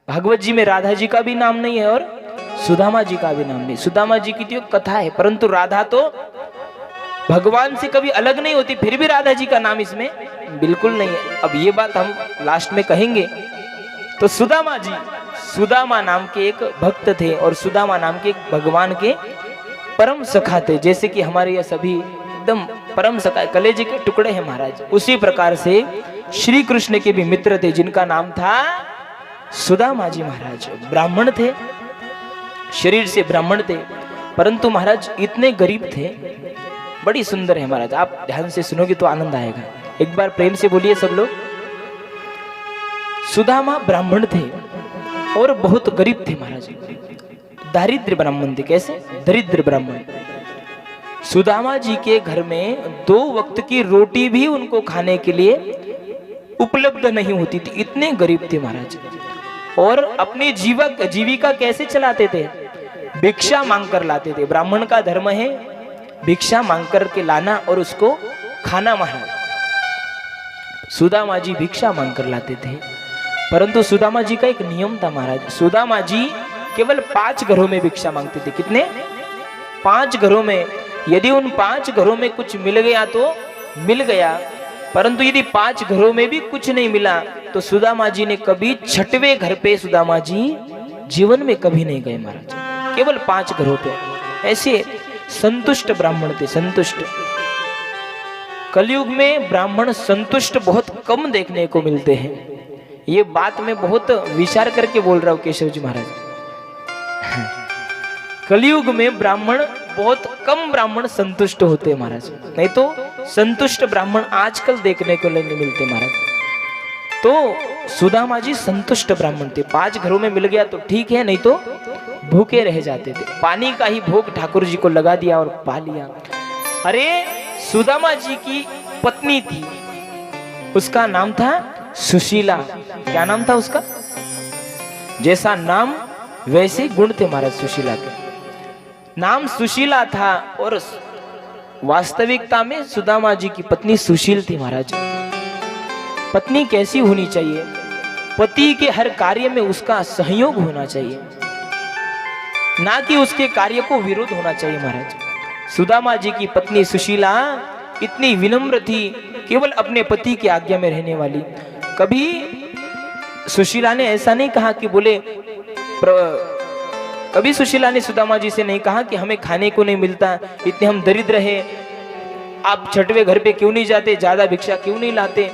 भागवत जी में राधा जी का भी नाम नहीं है और सुदामा जी का भी नाम नहीं। सुदामा जी की तो कथा है, परंतु राधा तो भगवान से कभी अलग नहीं होती, फिर भी राधा जी का नाम इसमें बिल्कुल नहीं है। अब ये बात हम लास्ट में कहेंगे। तो सुदामा जी, सुदामा नाम के एक भक्त थे और सुदामा नाम के एक भगवान के परम सखा थे। जैसे कि हमारे ये सभी एकदम परम सखा कलेजे के टुकड़े हैं महाराज, उसी प्रकार से श्री कृष्ण के भी मित्र थे जिनका नाम था सुदामा जी महाराज। ब्राह्मण थे, शरीर से ब्राह्मण थे, परंतु महाराज इतने गरीब थे। बड़ी सुंदर है महाराज, आप ध्यान से सुनोगे तो आनंद आएगा। एक बार प्रेम से बोलिए सब लोग। सुदामा ब्राह्मण थे और बहुत गरीब थे महाराज, दारिद्र ब्राह्मण थे। कैसे? दरिद्र ब्राह्मण। सुदामा जी के घर में 2 वक्त की रोटी भी उनको खाने के लिए उपलब्ध नहीं होती थी, इतने गरीब थे महाराज। और अपनी जीविका कैसे चलाते थे? भिक्षा मांग कर लाते थे। ब्राह्मण का धर्म है भिक्षा मांग कर के लाना और उसको खाना महाराज। सुदामा जी भिक्षा मांग कर लाते थे, परंतु सुदामा जी का एक नियम था महाराज। सुदामा जी केवल 5 घरों में भिक्षा मांगते थे। कितने? 5 घरों में। यदि उन 5 घरों में कुछ मिल गया तो मिल गया, परंतु यदि 5 घरों में भी कुछ नहीं मिला तो सुदामा जी ने कभी 6वें घर पे सुदामा जी जीवन में कभी नहीं गए महाराज, केवल 5 घरों पे। ऐसे संतुष्ट ब्राह्मण थे, संतुष्ट। कलयुग में ब्राह्मण संतुष्ट बहुत कम देखने को मिलते हैं। ये बात मैं बहुत विचार करके बोल रहा हूं केशव जी महाराज। कलयुग में ब्राह्मण बहुत कम ब्राह्मण संतुष्ट होते हैं महाराज, नहीं तो संतुष्ट ब्राह्मण आजकल देखने को नहीं मिलते महाराज। तो सुदामा जी संतुष्ट ब्राह्मण थे। 5 घरों में मिल गया तो ठीक है, नहीं तो भूखे रह जाते थे। पानी का ही भोग ठाकुर जी को लगा दिया और पा लिया। अरे सुदामा जी की पत्नी थी, उसका नाम था सुशीला। क्या नाम था उसका? जैसा नाम वैसे गुण थे महाराज सुशीला के। नाम सुशीला था और वास्तविकता में सुदामा जी की पत्नी सुशील थी महाराज। पत्नी कैसी होनी चाहिए? पति के हर कार्य में उसका सहयोग होना चाहिए, ना कि उसके कार्य को विरोध होना चाहिए महाराज। सुदामा जी की पत्नी सुशीला इतनी विनम्र थी, केवल अपने पति की आज्ञा में रहने वाली। कभी सुशीला ने ऐसा नहीं कहा कि बोले कभी सुशीला ने सुदामा जी से नहीं कहा कि हमें खाने को नहीं मिलता, इतने हम दरिद्र हैं, आप 6वें घर पे क्यों नहीं जाते, ज्यादा भिक्षा क्यों नहीं लाते,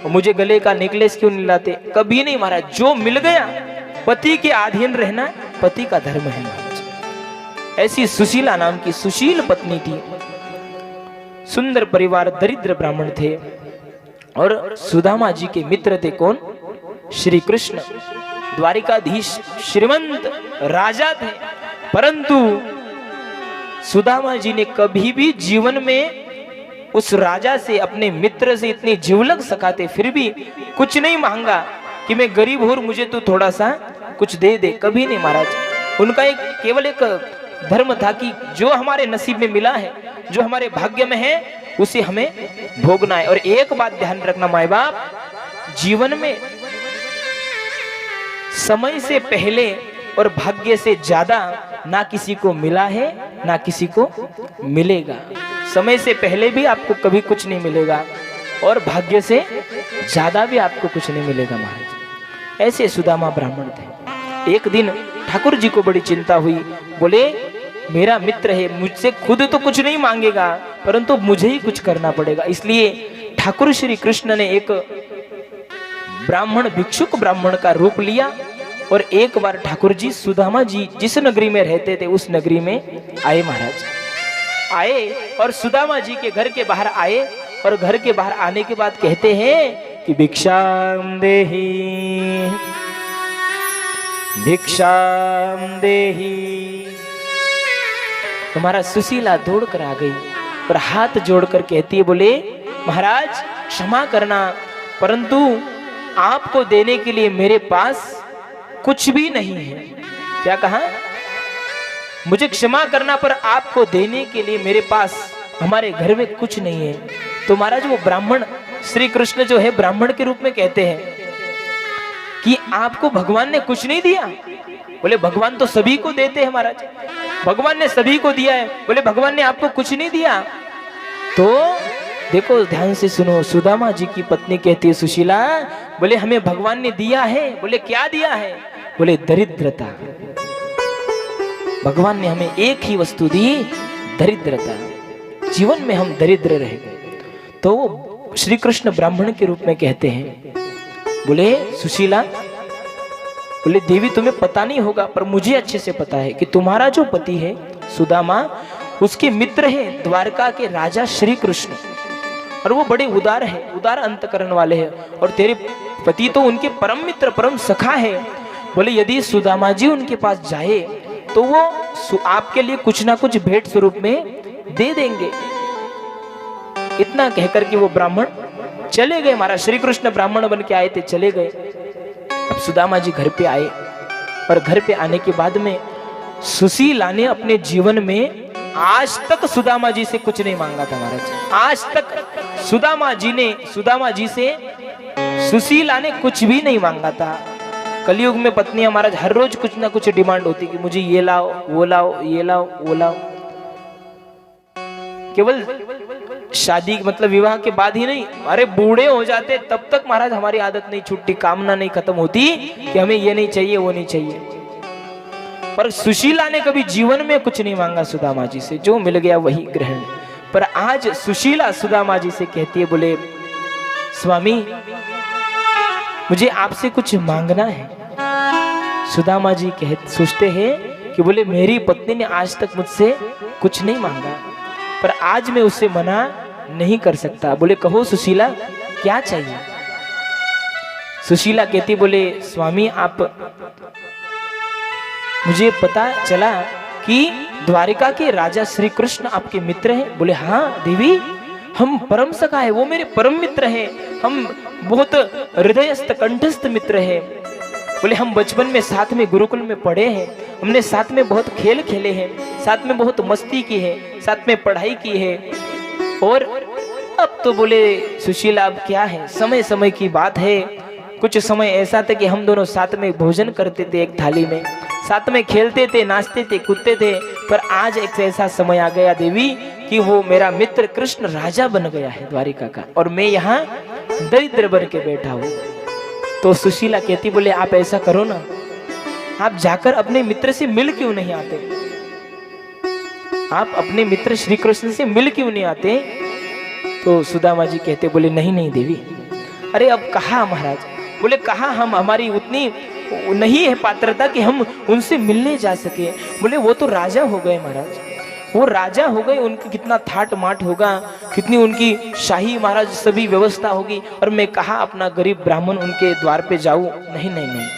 मुझे गले का नेकलेस क्यों नहीं लाते? कभी नहीं महाराज। जो मिल गया, पति के अधीन रहना पति का धर्म है महाराज। ऐसी सुशीला नाम की सुशील पत्नी थी। सुंदर परिवार, दरिद्र ब्राह्मण थे और सुदामा जी के मित्र थे कौन? श्री कृष्ण, द्वारिकाधीश श्रीमंत राजा थे। परंतु सुदामा जी ने कभी भी जीवन में उस राजा से, अपने मित्र से इतनी जिवलग सखाते फिर भी कुछ नहीं मांगा कि मैं गरीब हूं मुझे तो थोड़ा सा कुछ दे दे, कभी नहीं महाराज। उनका एक केवल एक धर्म था कि जो हमारे नसीब में मिला है, जो हमारे भाग्य में है, उसे हमें भोगना है। और एक बात ध्यान रखना माए बाप, जीवन में समय से पहले और भाग्य से ज्यादा ना किसी को मिला है ना किसी को मिलेगा। समय से पहले भी आपको कभी कुछ नहीं मिलेगा और भाग्य से ज्यादा भी आपको कुछ नहीं मिलेगा महाराज। ऐसे सुदामा ब्राह्मण थे। एक दिन ठाकुर जी को बड़ी चिंता हुई, बोले मेरा मित्र है, मुझसे खुद तो कुछ नहीं मांगेगा, परंतु मुझे ही कुछ करना पड़ेगा। इसलिए ठाकुर श्री कृष्ण ने एक ब्राह्मण, भिक्षुक ब्राह्मण का रूप लिया और एक बार ठाकुर जी सुदामा जी जिस नगरी में रहते थे उस नगरी में आए महाराज। आए और सुदामा जी के घर के बाहर आए और घर के बाहर आने के बाद कहते हैं कि भिक्षाम देहि भिक्षाम देहि। तुम्हारा सुशीला दौड़ कर आ गई और हाथ जोड़कर कहती है, बोले महाराज क्षमा करना, परंतु आपको देने के लिए मेरे पास कुछ भी नहीं है। क्या कहा? मुझे क्षमा करना, पर आपको देने के लिए मेरे पास, हमारे घर में कुछ नहीं है। तो महाराज वो ब्राह्मण, श्री कृष्ण जो है ब्राह्मण के रूप में कहते हैं कि आपको भगवान ने कुछ नहीं दिया? बोले भगवान तो सभी को देते हैं महाराज, भगवान ने सभी को दिया है। बोले भगवान ने आपको कुछ नहीं दिया? तो देखो ध्यान से सुनो, सुदामा जी की पत्नी कहती है सुशीला, बोले हमें भगवान ने दिया है। बोले क्या दिया है? बोले दरिद्रता। भगवान ने हमें एक ही वस्तु दी, दरिद्रता। जीवन में हम दरिद्र रह गए। तो वो श्री कृष्ण ब्राह्मण के रूप में कहते हैं, बोले सुशीला, बोले देवी तुम्हें पता नहीं होगा पर मुझे अच्छे से पता है कि तुम्हारा जो पति है सुदामा, उसके मित्र हैं द्वारका के राजा श्री कृष्ण, और वो बड़े उदार है, उदार अंतकरण वाले हैं, और तेरे पति तो उनके परम मित्र परम सखा है। बोले यदि सुदामा जी उनके पास जाए तो वो आपके लिए कुछ ना कुछ भेंट स्वरूप में दे देंगे। इतना कहकर के वो ब्राह्मण चले गए। महाराज श्री कृष्ण ब्राह्मण बन के आए थे, चले गए। अब सुदामा जी घर पे आए, और घर पे आने के बाद में सुशीला ने अपने जीवन में आज तक सुदामा जी से कुछ नहीं मांगा था महाराज। आज तक सुदामा जी से सुशीला ने कुछ भी नहीं मांगा था। कलयुग में पत्नी महाराज हर रोज कुछ ना कुछ डिमांड होती कि मुझे ये लाओ, वो लाओ, ये लाओ, वो लाओ। केवल शादी मतलब विवाह के बाद ही नहीं, अरे बूढ़े हो जाते तब तक महाराज हमारी आदत नहीं छूटती, कामना नहीं खत्म होती कि हमें ये नहीं चाहिए, वो नहीं चाहिए। पर सुशीला ने कभी जीवन में कुछ नहीं मांगा सुदामा जी से, जो मिल गया वही ग्रहण। पर आज सुशीला सुदामा जी से कहती है, बोले स्वामी मुझे आपसे कुछ मांगना है। सुदामा जी सोचते हैं कि बोले मेरी पत्नी ने आज तक मुझसे कुछ नहीं मांगा, पर आज मैं उससे मना नहीं कर सकता। बोले कहो सुशीला क्या चाहिए? सुशीला कहती, बोले स्वामी आप, मुझे पता चला कि द्वारिका के राजा श्री कृष्ण आपके मित्र हैं। बोले हाँ देवी, हम परम सखा है, वो मेरे परम मित्र हैं, हम बहुत हृदयस्थ कंठस्थ मित्र हैं। बोले हम बचपन में साथ में गुरुकुल में पढ़े हैं, हमने साथ में बहुत खेल खेले हैं, साथ में बहुत मस्ती की है, साथ में पढ़ाई की है। और अब तो बोले सुशीला अब क्या है, समय समय की बात है। कुछ समय ऐसा था कि हम दोनों साथ में भोजन करते थे एक थाली में, साथ में खेलते थे, नाचते थे, कूदते थे। पर आज एक ऐसा समय आ गया देवी कि वो मेरा मित्र कृष्ण राजा बन गया है द्वारिका का, और मैं यहाँ दरिद्र बन के बैठा हूँ। तो सुशीला कहती, बोले आप ऐसा करो ना, आप जाकर अपने मित्र से मिल क्यों नहीं आते? आप अपने मित्र श्री कृष्ण से मिल क्यों नहीं आते? तो सुदामा जी कहते, बोले नहीं नहीं देवी, अरे अब कहा महाराज, बोले कहा हम, हमारी उतनी नहीं है पात्रता कि हम उनसे मिलने जा सके। बोले वो तो राजा हो गए महाराज, वो राजा हो गए, उनका कितना थाट माट होगा, कितनी उनकी शाही महाराज सभी व्यवस्था होगी, और मैं कहा अपना गरीब ब्राह्मण उनके द्वार पे जाऊं? नहीं नहीं नहीं,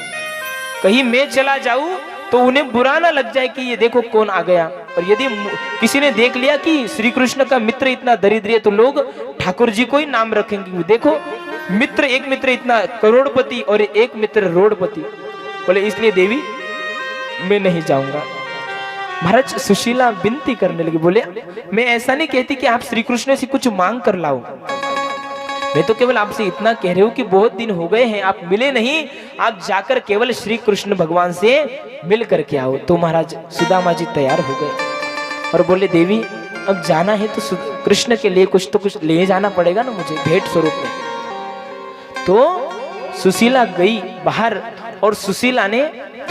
कहीं मैं चला जाऊं तो उन्हें बुरा ना लग जाए कि ये देखो कौन आ गया। और यदि किसी ने देख लिया कि श्री कृष्ण का मित्र इतना दरिद्र है तो लोग ठाकुर जी को ही नाम रखेंगे, देखो मित्र, एक मित्र इतना करोड़पति और एक मित्र रोड़पति। बोले इसलिए देवी मैं नहीं जाऊंगा। महाराज सुशीला विनती करने लगी, बोले मैं ऐसा नहीं कहती कि आप श्री कृष्ण से कुछ मांग कर लाओ, मैं तो केवल आपसे इतना कह रही हूँ कि बहुत दिन हो गए हैं आप मिले नहीं, आप जाकर केवल श्री कृष्ण भगवान से मिल करके आओ। तो महाराज सुदामा जी तैयार हो गए और बोले देवी अब जाना है तो कृष्ण के लिए कुछ तो कुछ ले जाना पड़ेगा ना मुझे भेंट स्वरूप में। तो सुशीला गई बाहर और सुशीला ने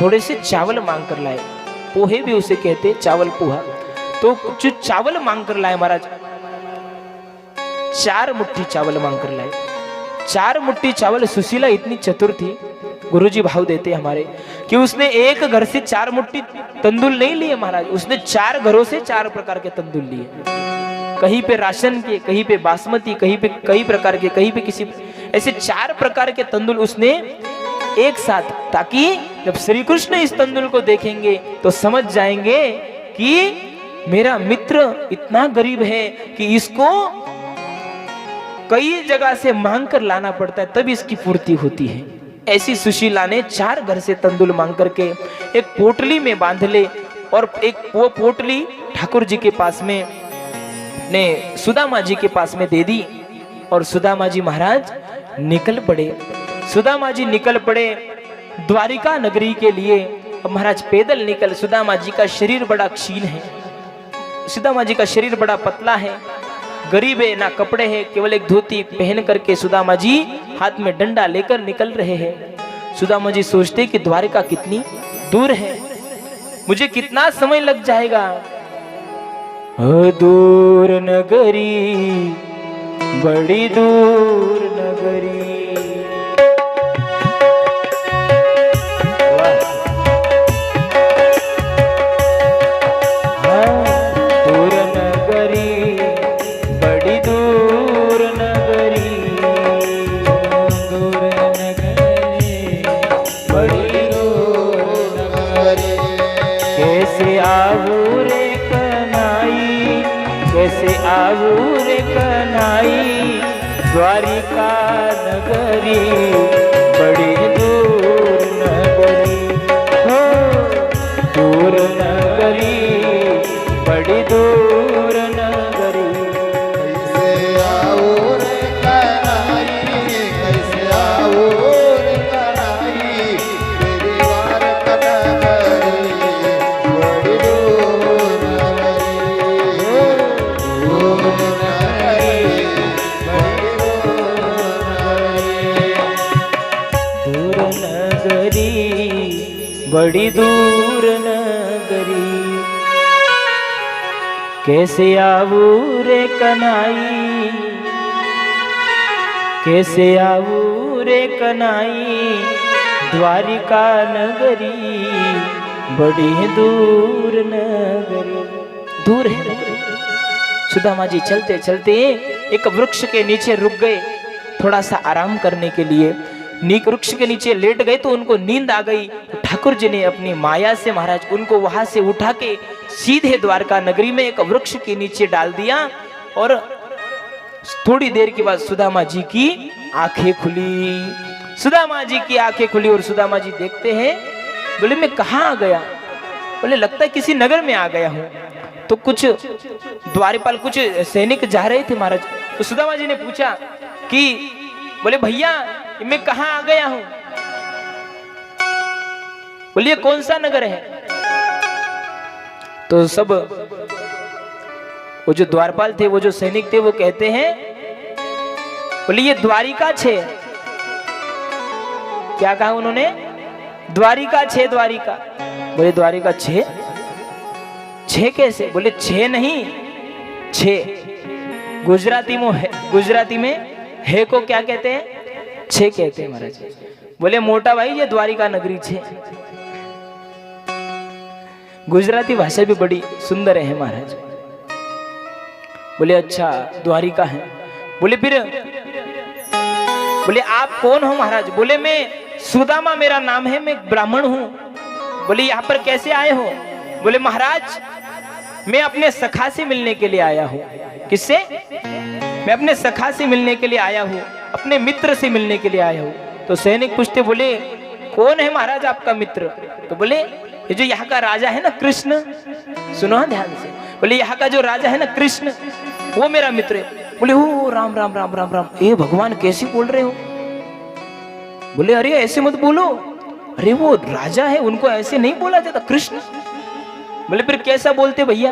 थोड़े से चावल मांग कर लाए, पोहे भी उसे कहते चावल पोहा। तो कुछ चावल मांग कर लाए महाराज, 4 मुट्ठी चावल मांग कर लाए। 4 मुट्ठी चावल। सुशीला इतनी चतुर थी, गुरुजी भाव देते हमारे, कि उसने एक घर से 4 मुट्ठी तंदूल नहीं लिए महाराज, उसने 4 घरों से 4 प्रकार के तंदूल लिए। कहीं पे राशन के, कहीं पे बासमती, कहीं पे कई प्रकार के, कहीं पे किसी, ऐसे 4 प्रकार के तंदूल उसने एक साथ, ताकि जब श्री कृष्ण इस तंदूल को देखेंगे तो समझ जाएंगे कि मेरा मित्र इतना गरीब है कि इसको कई जगह से मांग कर लाना पड़ता है तब इसकी पूर्ति होती है। ऐसी सुशीला ने 4 घर से तंदूल मांग करके एक पोटली में बांध ले, और एक वो पोटली ठाकुर जी के पास में ने सुदामा जी के पास में दे दी। और सुदामा जी महाराज निकल पड़े। सुदामा जी निकल पड़े, 4 मुट्ठी चावल मांग कर लाए, 4 मुट्ठी चावल सुशीला इतनी चतुर थी, गुरुजी भाव देते हमारे, कि उसने एक घर से 4 मुट्ठी तंदूल नहीं लिए। कहीं पे राशन के, कहीं पे राशन के, कहीं पे किसी, ऐसे 4 प्रकार के तंदूल उसने एक साथ, ताकि जब श्री कृष्ण इस तंदूल को देखेंगे तो समझ जाएंगे कि मेरा मित्र इतना गरीब है कि इसको कई जगह से मांग कर लाना पड़ता है तब इसकी पूर्ति होती है। ऐसी सुशीला ने 4 घर से तंदूल मांग करके एक पोटली में बांध ले, और एक वो पोटली ठाकुर जी के पास में ने सुदामा जी महाराज निकल पड़े। द्वारिका नगरी के लिए महाराज पैदल निकल। सुदामा जी का शरीर बड़ा क्षीण है, सुदामा जी का शरीर बड़ा पतला है, गरीब है, ना कपड़े हैं, केवल एक धोती पहन करके सुदामा जी हाथ में डंडा लेकर निकल रहे हैं। सुदामा जी सोचते कि द्वारिका कितनी दूर है, मुझे कितना समय लग जाएगा। दूर नगरी, बड़ी दूर नगरी। दूर नगरी, बड़ी दूर नगरी, दूर नगरी, बड़ी दूर नगरी। कैसे आऊं रे कन्हई, कैसे आऊं रे कन्हई, द्वारिका नगरी, बड़ी दूर नगरी। हो दूर नगरी, बड़ी दूर नगरी। कैसे आऊं रे कन्हई, कैसे आऊं रे कन्हई, तेरी द्वारका नगरी, बड़ी दूर नगरी। दूर नगरी, बड़ी दूर नगरी। बड़ी दूर नगरी। कैसे आऊं रे कन्हई, कैसे आऊं रे कन्हई, द्वारिका नगरी, बड़ी दूर नगरी। दूर है नगरी। सुदामा जी चलते चलते एक वृक्ष के नीचे रुक गए, थोड़ा सा आराम करने के लिए। नीक वृक्ष के नीचे लेट गए तो उनको नींद आ गई। ठाकुर जी ने अपनी माया से महाराज उनको वहां से उठा के सीधे द्वारका नगरी में एक वृक्ष के नीचे डाल दिया। और थोड़ी देर के बाद सुदामा जी की आंखें खुली। सुदामा जी की आंखें खुली और सुदामा जी देखते हैं, बोले मैं कहाँ आ गया? बोले लगता है किसी नगर में आ गया हूँ। तो कुछ द्वारपाल, कुछ सैनिक जा रहे थे महाराज। तो सुदामा जी ने पूछा कि बोले भैया मैं कहाँ आ गया हूँ? बोलिए कौन सा नगर है? तो सब वो जो द्वारपाल थे, वो जो सैनिक थे, वो कहते हैं बोले ये द्वारिका छे। क्या कहा उन्होंने? द्वारिका छे, द्वारिका। बोले द्वारिका छे? छे कैसे? बोले छे नहीं, छे गुजराती में है, गुजराती में है को क्या कहते हैं? छे कहते हैं महाराज। बोले मोटा भाई ये द्वारिका नगरी छे। गुजराती भाषा भी बड़ी सुंदर है महाराज। बोले अच्छा द्वारिका है। बोले फिर बोले आप कौन हो महाराज? बोले मैं सुदामा मेरा नाम है, मैं ब्राह्मण हूं। बोले यहाँ पर कैसे आए हो? बोले महाराज मैं अपने सखा से मिलने के लिए आया हूँ। किससे? मैं अपने सखा से मिलने के लिए आया हूँ, अपने मित्र से मिलने के लिए आया हूँ। तो सैनिक पूछते, बोले कौन है महाराज आपका मित्र? तो बोले ये जो यहाँ का राजा है ना कृष्ण, सुनो ध्यान से। बोले यहाँ का जो राजा है ना कृष्ण, वो मेरा मित्र है। बोले ओ राम राम राम राम राम, ए भगवान कैसे बोल रहे हो? बोले अरे ऐसे मत बोलो, अरे वो राजा है, उनको ऐसे नहीं बोला जाता, कृष्ण। बोले फिर कैसा बोलते भैया?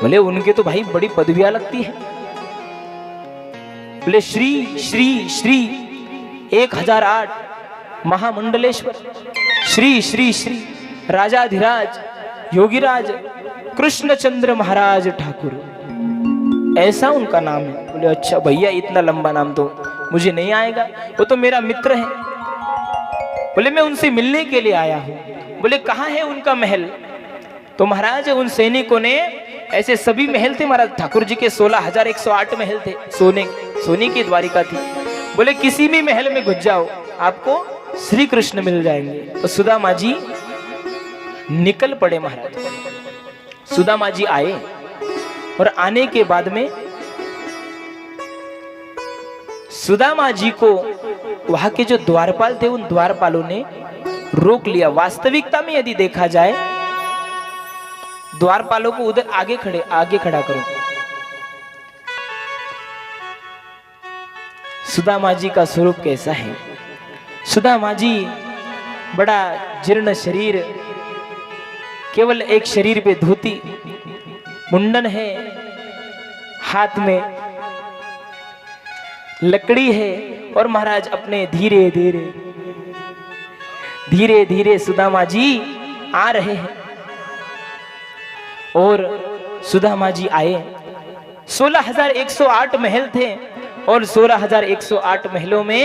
बोले उनके तो भाई बड़ी पदवियां लगती है। बोले श्री श्री श्री 1008 महामंडलेश्वर, श्री श्री श्री राजाधिराज योगीराज कृष्णचंद्र महाराज ठाकुर, ऐसा उनका नाम है। बोले अच्छा भैया इतना लंबा नाम तो मुझे नहीं आएगा, वो तो मेरा मित्र है। बोले मैं उनसे मिलने के लिए आया हूँ। बोले कहाँ है उनका महल? तो महाराज उन सैनिकों ने, ऐसे सभी महल थे महाराज, ठाकुर जी के 16,108 महल थे, सोने की द्वारिका थी। बोले किसी भी महल में घुस जाओ आपको श्री कृष्ण मिल जाएंगे। तो सुदामा जी निकल पड़े महाराज। सुदामा जी आए और आने के बाद में सुदामा जी को वहां के जो द्वारपाल थे उन द्वारपालों ने रोक लिया। वास्तविकता में यदि देखा जाए, द्वारपालों को उधर आगे खड़ा करो। सुदामा जी का स्वरूप कैसा है? सुदामा जी बड़ा जीर्ण शरीर, केवल एक शरीर पे धोती, मुंडन है, हाथ में लकड़ी है, और महाराज अपने धीरे धीरे धीरे धीरे सुदामा जी आ रहे हैं। और सुदामा जी आए। 16,108 महल थे, और 16,108 महलों में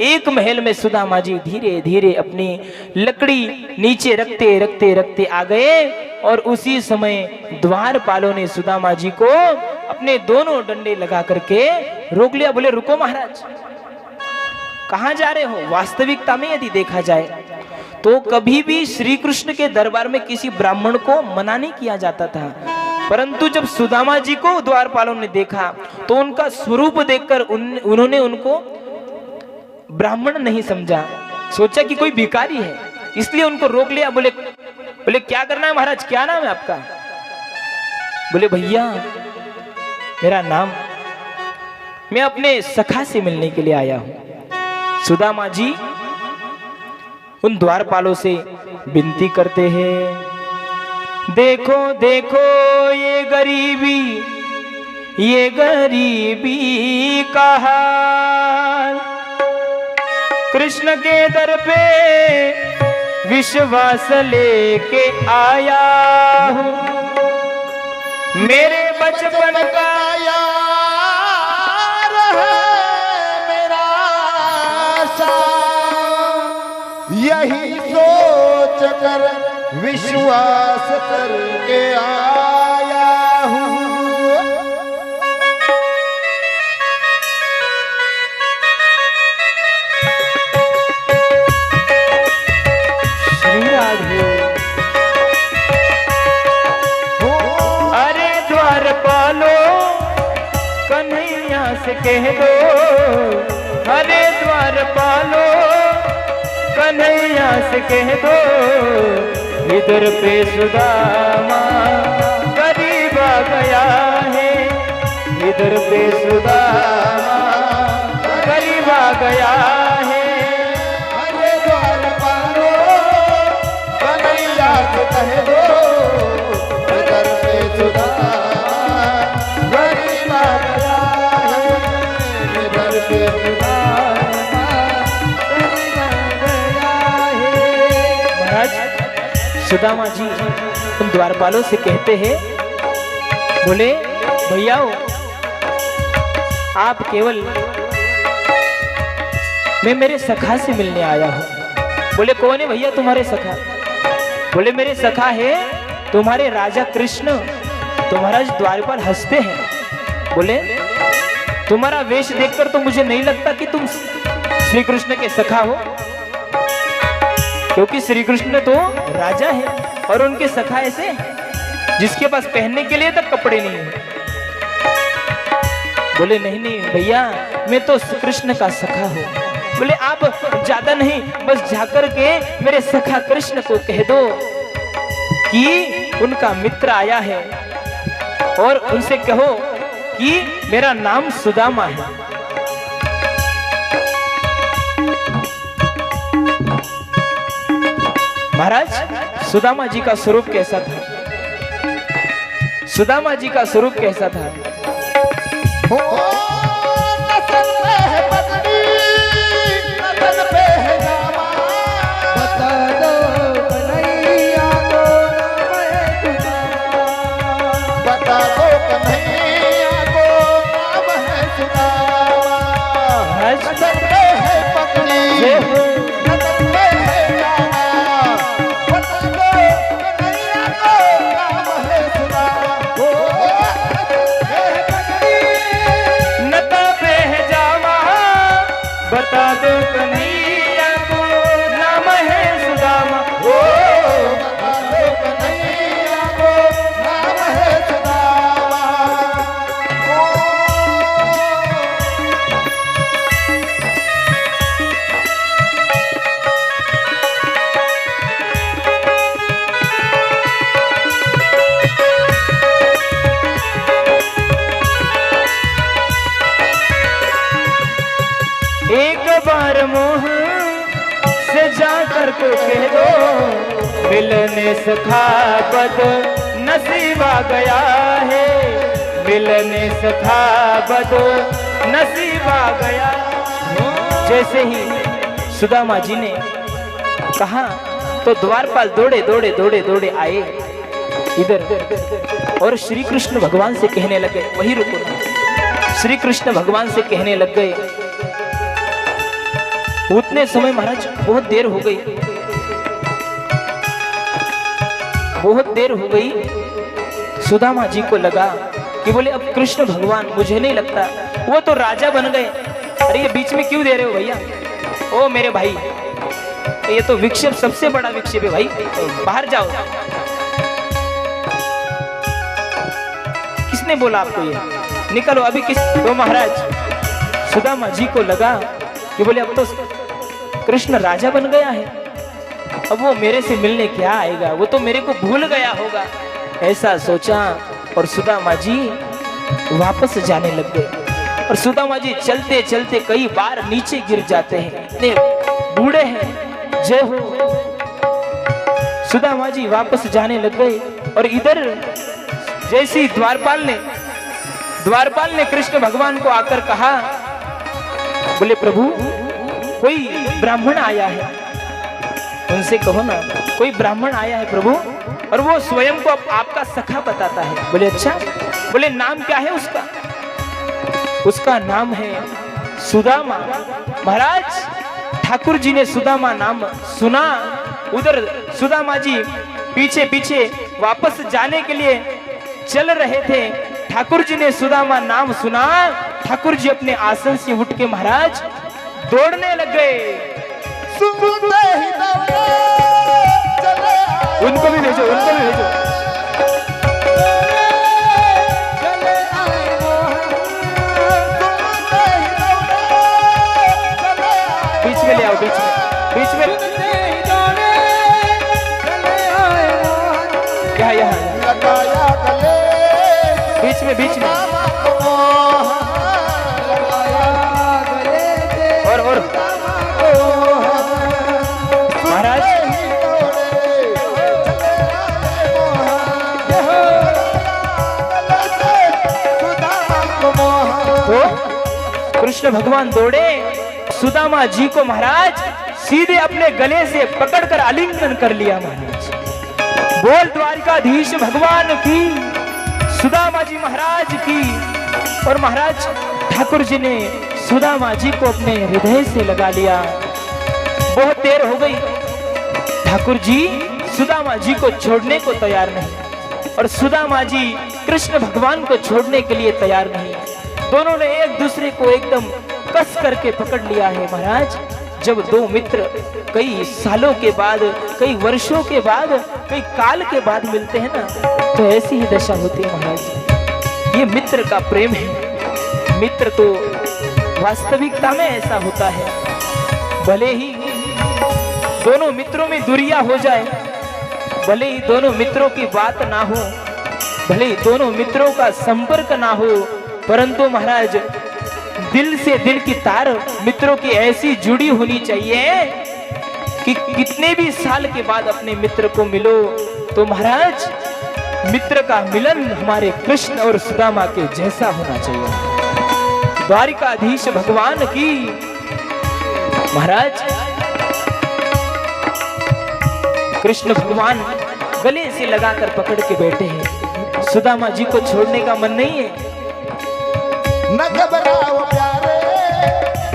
एक महल में सुदामा जी धीरे धीरे अपनी लकड़ी नीचे रखते रखते रखते आ गए। और उसी समय द्वारपालों ने सुदामा जी को अपने दोनों डंडे लगा करके रोक लिया। बोले रुको महाराज, कहां जा रहे हो? वास्तविकता में यदि देखा जाए तो कभी भी श्री कृष्ण के दरबार में किसी ब्राह्मण को मना नहीं किया जाता था, परंतु जब सुदामा जी को द्वारपालों ने देखा तो उनका स्वरूप देखकर उन्होंने उनको ब्राह्मण नहीं समझा, सोचा कि कोई भिखारी है, इसलिए उनको रोक लिया। बोले क्या करना है महाराज, क्या नाम है आपका? बोले भैया मेरा नाम, मैं अपने सखा से मिलने के लिए आया हूं। सुदामा जी उन द्वारपालों से विनती करते हैं, देखो देखो ये गरीबी का हाल, कृष्ण के दर पे विश्वास लेके आया हूँ, मेरे बचपन का यार है मेरा साथ, यही सोच कर विश्वास करके आया हूँ। श्री राधे। अरे द्वारपालो कन्हैया से कह दो, अरे द्वारपालो कन्हैया से कह दो, इधर पे सुदामा गरीब आ गया है, इधर पे सुदामा गरीब आ गया है। अरे द्वारपालो कन्हैया से कह दो, इधर पे सुदामा गरीब आ गया है, इधर पे सुदामा गरीब आ गया है। महाराज सुदामा जी उन द्वारपालों से कहते हैं, बोले भैया आप केवल, मैं मेरे सखा से मिलने आया हूँ। बोले कौन है भैया तुम्हारे सखा? बोले मेरे सखा है तुम्हारे राजा कृष्ण। तो महाराज द्वारपाल हंसते हैं, बोले तुम्हारा वेश देखकर तो मुझे नहीं लगता कि तुम श्री कृष्ण के सखा हो, क्योंकि श्री कृष्ण तो राजा है और उनके सखा ऐसे जिसके पास पहनने के लिए तक कपड़े नहीं है। बोले नहीं भैया मैं तो कृष्ण का सखा हूँ। बोले आप ज्यादा नहीं, बस जाकर के मेरे सखा कृष्ण को कह दो कि उनका मित्र आया है, और उनसे कहो कि मेरा नाम सुदामा है। महाराज सुदामा जी का स्वरूप कैसा था? सुदामा जी का स्वरूप कैसा था? नसल पे है पगड़ी, नसल पे है जामा, बता दो कन्हैया को नाम है सुदामा, बता दो कन्हैया को नाम है सुदामा। नसल पे है पगड़ी, नसल पे है जामा, बता दो कन्हैया को नाम है सुदामा। को कह दो मिलने सखा बद नसीबा गया है, मिलने सखा बद नसीबा गया। जैसे ही सुदामा जी ने कहा तो द्वारपाल दौड़े दौड़े दौड़े दौड़े आए इधर और श्री कृष्ण भगवान से कहने लगे, वही रुको ना, श्री कृष्ण भगवान से कहने लग गए। उतने समय महाराज बहुत देर हो गई, बहुत देर हो गई। सुदामा जी को लगा कि बोले अब कृष्ण भगवान, मुझे नहीं लगता वो तो राजा बन गए। अरे ये बीच में क्यों दे रहे हो भैया? ओ मेरे भाई, ये तो विक्षेप सबसे बड़ा विक्षेप है भाई, बाहर जाओ। किसने बोला आपको ये? निकलो अभी। किस? तो महाराज सुदामा जी को लगा कि बोले अब तो कृष्ण राजा बन गया है, अब वो मेरे से मिलने क्या आएगा, वो तो मेरे को भूल गया होगा, ऐसा सोचा और सुदामा जी वापस जाने लग गए। और सुदामा जी चलते चलते कई बार नीचे गिर जाते हैं, इतने बूढ़े हैं। जय हो। सुदामा जी वापस जाने लग गए और इधर जैसी द्वारपाल ने कृष्ण भगवान को आकर कहा, बोले प्रभु कोई ब्राह्मण आया है, उनसे कहो ना कोई ब्राह्मण आया है प्रभु, और वो स्वयं को आपका सखा बताता है। बोले अच्छा, बोले नाम क्या है उसका? उसका नाम है सुदामा। महाराज ठाकुर जी ने सुदामा नाम सुना, उधर सुदामा जी पीछे पीछे वापस जाने के लिए चल रहे थे। ठाकुर जी ने सुदामा नाम सुना, ठाकुर जी अपने आसन से उठ के महाराज दौड़ने लग गए। सुनते ही दौड़े चले आए, उनको भी भेजो, उनको भी भेजो। चले आए मोहन, सुनते ही दौड़े चले आए। बीच में ले आओ, बीच में सुनते ही दौड़े चले आए मोहन, यहाँ यहाँ लगाया गले बीच में सुदामा को मोहन, लगाया गले से और सुदामा को मोहन। महाराज तो कृष्ण भगवान दौड़े, सुदामा जी को महाराज सीधे अपने गले से पकड़कर आलिंगन कर लिया। महाराज बोल द्वारिकाधीश भगवान की, सुदामा जी महाराज की। और महाराज ठाकुर जी ने सुदामा जी को अपने हृदय से लगा लिया। बहुत देर हो गई, ठाकुर जी सुदामा जी को छोड़ने को तैयार नहीं और सुदामा जी कृष्ण भगवान को छोड़ने के लिए तैयार नहीं। दोनों ने एक दूसरे को एकदम कस करके पकड़ लिया है। महाराज जब दो मित्र कई सालों के बाद, कई वर्षों के बाद, कई काल के बाद मिलते हैं ना, तो ऐसी ही दशा होती है महाराज। ये मित्र का प्रेम है। मित्र तो वास्तविकता में ऐसा होता है, भले ही दोनों मित्रों में दूरियां हो जाए, भले ही दोनों मित्रों की बात ना हो, भले ही दोनों मित्रों का संपर्क ना हो, परंतु महाराज दिल से दिल की तार मित्रों की ऐसी जुड़ी होनी चाहिए कि कितने भी साल के बाद अपने मित्र को मिलो तो महाराज मित्र का मिलन हमारे कृष्ण और सुदामा के जैसा होना चाहिए। द्वारिकाधीश भगवान की। महाराज कृष्ण भगवान गले से लगाकर पकड़ के बैठे हैं। सुदामा जी को छोड़ने का मन नहीं है। न घबराओ प्यारे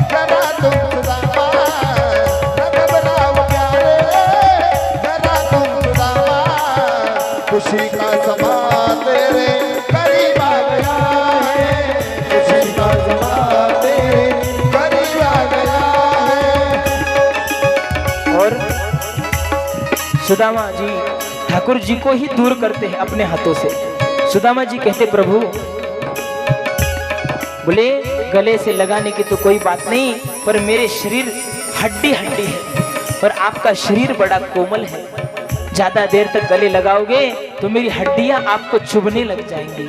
जरा तुम सुदामा, न घबराओ प्यारे जरा तुम सुदामा, खुशी का समा तेरे करीब आ गया है, खुशी का समा तेरे करीब आ गया है। और सुदामा जी ठाकुर जी को ही दूर करते हैं अपने हाथों से। सुदामा जी कहते प्रभु, बोले गले से लगाने की तो कोई बात नहीं, पर मेरे शरीर हड्डी हड्डी है और आपका शरीर बड़ा कोमल है, ज्यादा देर तक गले लगाओगे तो मेरी हड्डियां आपको चुभने लग जाएंगी।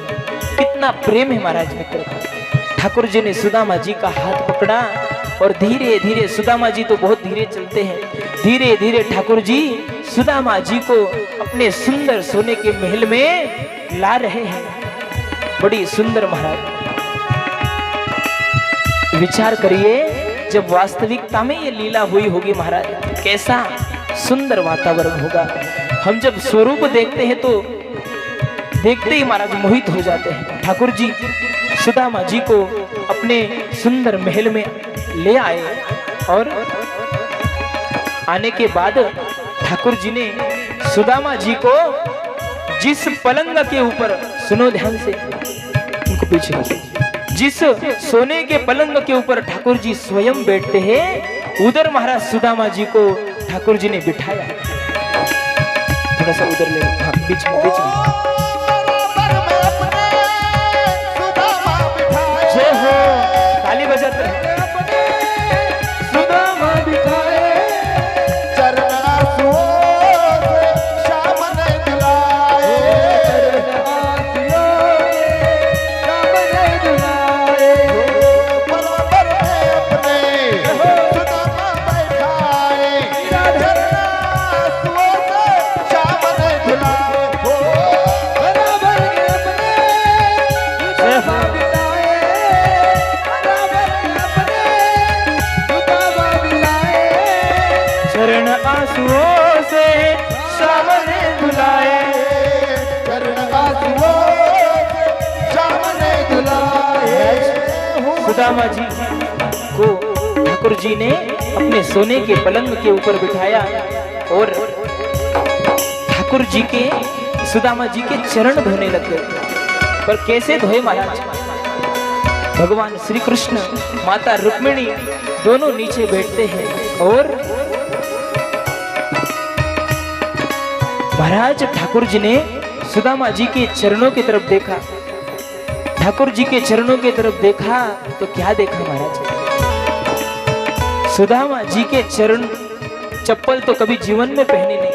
कितना प्रेम है महाराज मित्र का। ठाकुर जी ने सुदामा जी का हाथ पकड़ा और धीरे धीरे सुदामा जी तो बहुत धीरे चलते हैं, धीरे धीरे ठाकुर जी सुदामा जी को अपने सुंदर सोने के महल में ला रहे हैं। बड़ी सुंदर महाराज, विचार करिए जब वास्तविकता में ये लीला हुई होगी महाराज, कैसा सुंदर वातावरण होगा। हम जब स्वरूप देखते हैं तो देखते ही महाराज मोहित हो जाते हैं। ठाकुर जी सुदामा जी को अपने सुंदर महल में ले आए और आने के बाद ठाकुर जी ने सुदामा जी को जिस पलंग के ऊपर, सुनो ध्यान से, उनको पीछे, जिस सोने के पलंग के ऊपर ठाकुर जी स्वयं बैठते हैं, उधर महाराज सुदामा जी को ठाकुर जी ने बिठाया। थोड़ा सा उधर ले, हाँ, बीच में, बीच में। जय हो, ताली बजाते हैं। सुदामा बिठाए चरण आंसुओं से श्याम ने धुलाए, श्याम ने धुलाए, बराबर में अपने सुदामा बैठाए, चरण आंसुओं से श्याम ने धुलाए, बराबर में अपने सुदामा चरण आंसुओं से श्याम ने धुलाए, चरण आंसुओं से श्याम ने धुलाए। सुदामा जी को ठाकुर जी ने अपने सोने के पलंग के ऊपर बिठाया और ठाकुर जी के, सुदामा जी के चरण धोने लग गए। पर कैसे धोए महाराज? भगवान श्री कृष्ण, माता रुक्मिणी दोनों नीचे बैठते हैं और महाराज ठाकुर जी ने सुदामा जी के चरणों की तरफ देखा। ठाकुर जी के चरणों की तरफ देखा तो क्या देखा महाराज? सुदामा जी के चरण, चप्पल तो कभी जीवन में पहने नहीं,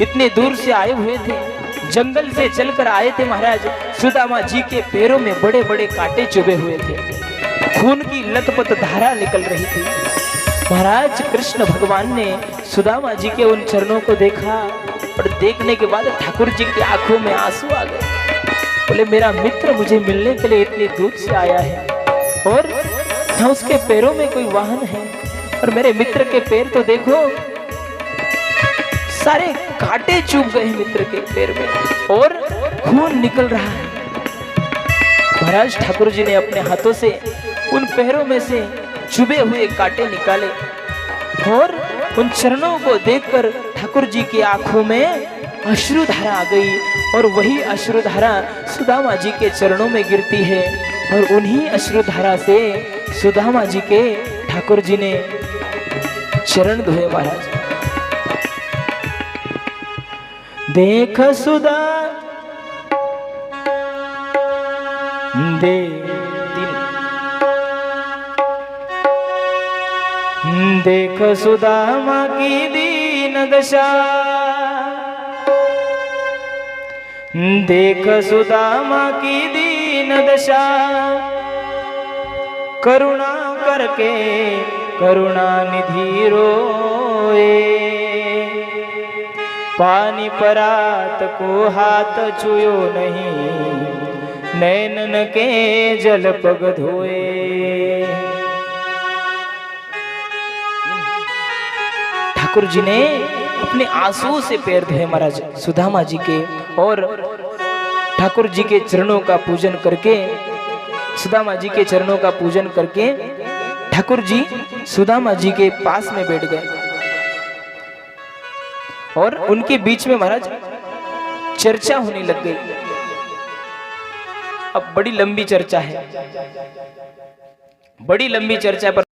इतने दूर से आए हुए थे, जंगल से चलकर आए थे महाराज। सुदामा जी के पैरों में बड़े बड़े कांटे चुभे हुए थे, खून की लथपथ धारा निकल रही थी। महाराज कृष्ण भगवान ने सुदामा जी के उन चरणों को देखा और देखने के बाद ठाकुर जी की आंखों में आंसू आ गए। बोले मेरा मित्र मुझे मिलने के लिए इतनी दूर से आया है और न उसके पैरों में कोई वाहन है, और मेरे मित्र के पैर तो देखो, सारे कांटे चुभ गए मित्र के पैर में और खून निकल रहा है। महाराज ठाकुर जी ने अपने हाथों से उन पैरों में से चुभे हुए कांटे निकाले और उन चरणों को देखकर ठाकुर जी की आंखों में अश्रुधारा आ गई और वही अश्रुधारा सुदामा जी के चरणों में गिरती है और उन्हीं अश्रुधारा से सुदामा जी के ठाकुर जी ने चरण धोए। महाराज देख सुदा दे देख सुदामा की दीन दशा, देख सुदामा की दीन दशा, करुणा करके करुणा निधि रोए, पानी परात को हाथ छुयो नहीं, नैनन के जल पग धोए। ठाकुर जी ने अपने आंसुओं से पैर धोए महाराज सुदामा जी के, और ठाकुर जी के चरणों का पूजन करके, सुदामा जी के चरणों का पूजन करके ठाकुर जी सुदामा जी के पास में बैठ गए और उनके बीच में महाराज चर्चा होने लग गई। अब बड़ी लंबी चर्चा है, बड़ी लंबी चर्चा पर